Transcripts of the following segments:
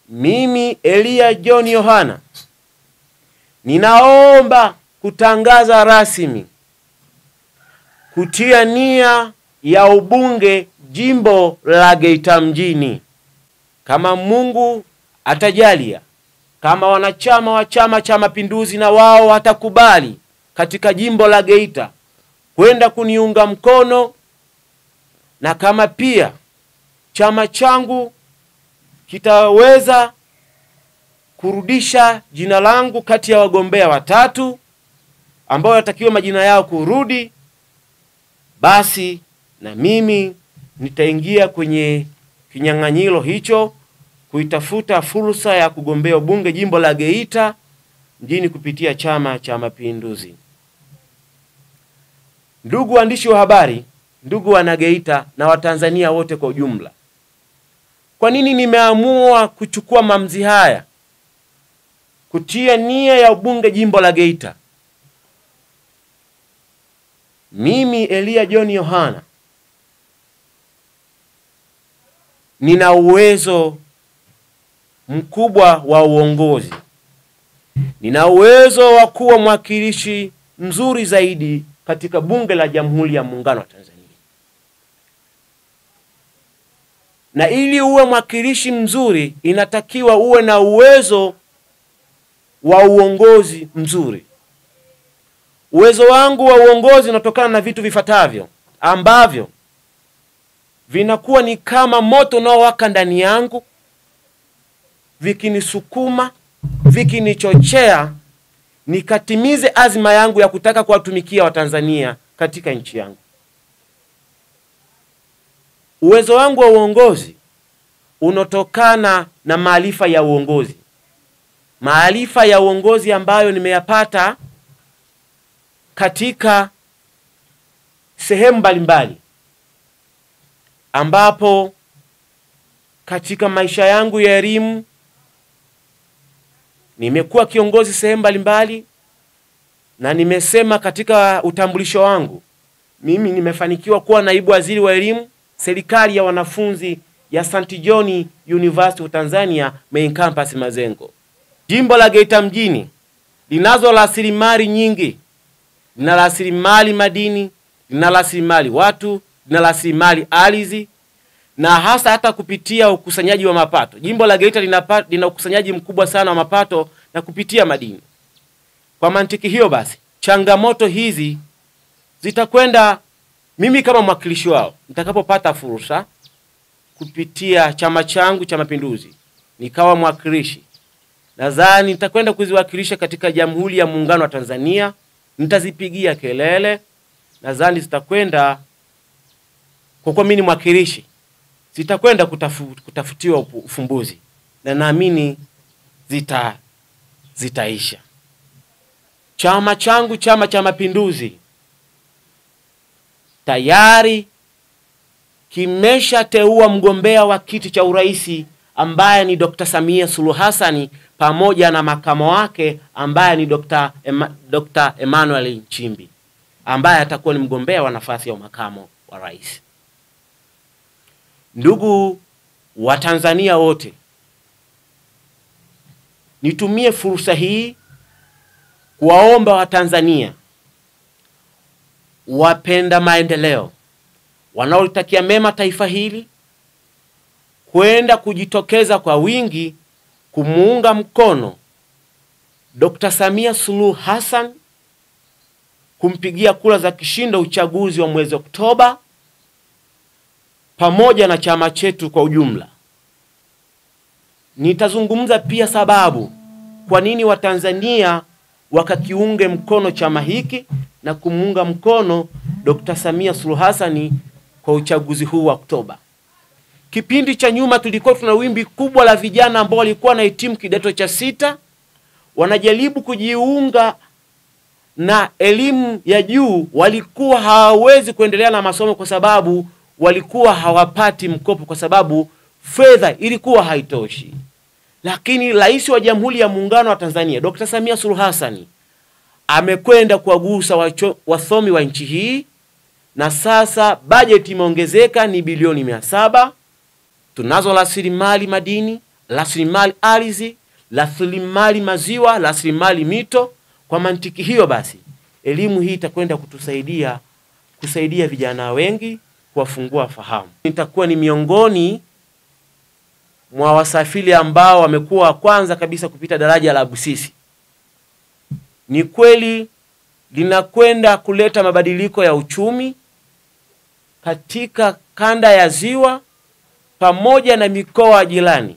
Mimi Elia John Yohana ninaomba kutangaza rasmi kutia nia ya ubunge jimbo la Geita mjini. Kama Mungu atajalia, kama wanachama wa Chama cha Mapinduzi na wao watakubali katika jimbo la Geita kwenda kuniunga mkono, na kama pia chama changu kitaweza kurudisha jina langu kati ya wagombea watatu ambao yatakiwa majina yao kurudi, basi na mimi nitaingia kwenye kinyang'anyiro hicho kuitafuta fursa ya kugombea ubunge jimbo la Geita mjini kupitia Chama cha Mapinduzi. Ndugu waandishi wa habari, ndugu wana Geita na Watanzania wote kwa ujumla, kwa nini nimeamua kuchukua maamuzi haya kutia nia ya ubunge jimbo la Geita? Mimi Elia John Yohana nina uwezo mkubwa wa uongozi. Nina uwezo wa kuwa mwakilishi mzuri zaidi katika bunge la Jamhuri ya Muungano wa Tanzania. Na ili uwe mwakilishi mzuri inatakiwa uwe na uwezo wa uongozi mzuri. Uwezo wangu wa uongozi unatokana na vitu vifuatavyo ambavyo vinakuwa ni kama moto unaowaka ndani yangu, vikinisukuma, vikinichochea nikatimize azma yangu ya kutaka kuwatumikia Watanzania katika nchi yangu. Uwezo wangu wa uongozi unatokana na maarifa ya uongozi. Maarifa ya uongozi ambayo nimeyapata katika sehemu mbalimbali, ambapo katika maisha yangu ya elimu nimekuwa kiongozi sehemu mbalimbali, na nimesema katika utambulisho wangu mimi nimefanikiwa kuwa naibu waziri wa elimu serikali ya wanafunzi ya St. John University of Tanzania Main Campus Mazengo. Jimbo la Geita mjini linazo rasilimali nyingi. Lina rasilimali madini, lina rasilimali watu, lina rasilimali ardhi, na hasa hata kupitia ukusanyaji wa mapato. Jimbo la Geita lina ukusanyaji mkubwa sana wa mapato na kupitia madini. Kwa mantiki hiyo basi, changamoto hizi zitakwenda mimi kama mwakilishi wao nitakapopata fursa kupitia chama changu cha Mapinduzi nikawa mwakilishi. Nadhani nitakwenda kuziwakilisha katika Jamhuri ya Muungano wa Tanzania, nitazipigia kelele. Nadhani zitakwenda kwa kuwa mimi ni mwakilishi, zitakwenda kutafutiwa ufumbuzi, na naamini zitaisha. Chama changu, Chama cha Mapinduzi, tayari kimeshateua mgombea wa kiti cha uraisi ambaye ni Dr. Samia Suluhu Hassan pamoja na makamo wake ambaye ni Dr. Emmanuel Nchimbi ambaye atakuwa ni mgombea wa nafasi ya makamo wa rais. Ndugu wa Tanzania wote, nitumie fursa hii kuwaomba Watanzania wapenda maendeleo wanaolitakia mema taifa hili kwenda kujitokeza kwa wingi kumuunga mkono Dr. Samia Suluhu Hassan, kumpigia kura za kishindo uchaguzi wa mwezi Oktoba, pamoja na chama chetu kwa ujumla. Nitazungumza pia sababu kwa nini Watanzania wakakiunge mkono chama hiki na kumuunga mkono Dr. Samia Suluhu Hassan kwa uchaguzi huu wa Oktoba. Kipindi cha nyuma tulikuwa tuna wimbi kubwa la vijana ambao walikuwa na hitimu kidato cha 6, wanajaribu kujiunga na elimu ya juu, walikuwa hawawezi kuendelea na masomo kwa sababu walikuwa hawapati mkopo kwa sababu fedha ilikuwa haitoshi. Lakini Rais wa Jamhuri ya Muungano wa Tanzania Dr. Samia Suluhu Hassan amekwenda kuwagusa wasomi wa nchi hii, na sasa bajeti imeongezeka ni bilioni 700. Tunazo rasilimali madini rasilimali ardhi, rasilimali maziwa, rasilimali mito. Kwa mantiki hiyo basi, elimu hii itakwenda kusaidia vijana wengi, kuwafungua fahamu. Nitakuwa ni miongoni mwa wasafiri ambao wamekuwa kwanza kabisa kupita daraja la Busisi. Ni kweli linakwenda kuleta mabadiliko ya uchumi katika kanda ya Ziwa pamoja na mikoa jirani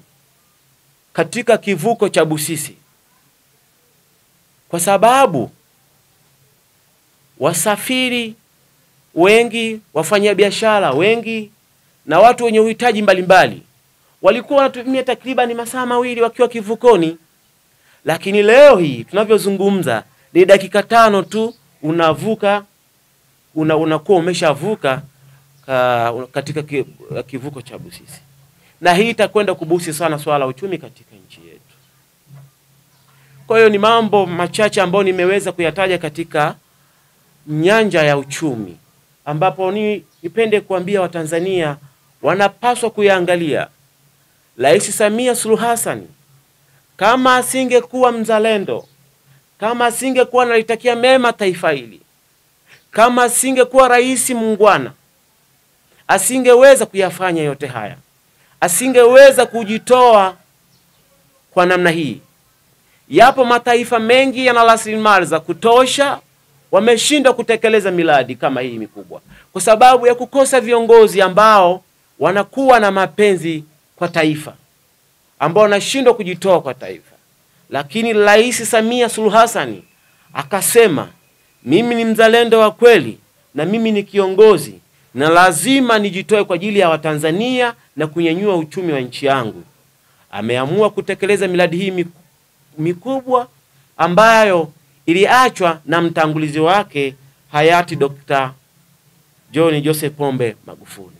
katika kivuko cha Busisi, kwa sababu wasafiri wengi, wafanyabiashara wengi na watu wenye uhitaji mbalimbali walikuwa wanatumia takriban masaa mawili wakiwa kivukoni, lakini leo hii tunavyozungumza ni dakika 5 tu unakuwa umeshavuka katika kivuko cha Busisi. Na hii itakwenda kubusi sana swala la uchumi katika nchi yetu. Kwa hiyo ni mambo machache ambayo nimeweza kuyataja katika nyanja ya uchumi, ambapo nipende kuambia Watanzania wanapaswa kuyaangalia. Rais Samia Suluhu Hassan kama asingekuwa mzalendo, kama asingekuwa analitakia mema taifa hili, kama asingekuwa rais muungwana, asingeweza kuyafanya yote haya, asingeweza kujitoa kwa namna hii. Yapo mataifa mengi yana rasilimali za kutosha, wameshindwa kutekeleza miradi kama hii mikubwa kwa sababu ya kukosa viongozi ambao wanakuwa na mapenzi kwa taifa, ambao wanashindwa kujitoa kwa taifa. Lakini Rais Samia Suluhu Hassan akasema, mimi ni mzalendo wa kweli na mimi ni kiongozi na lazima nijitoe kwa ajili ya Watanzania na kunyanyua uchumi wa nchi yangu. Ameamua kutekeleza miradi hii mikubwa ambayo iliachwa na mtangulizi wake hayati Dr. John Joseph Pombe Magufuli.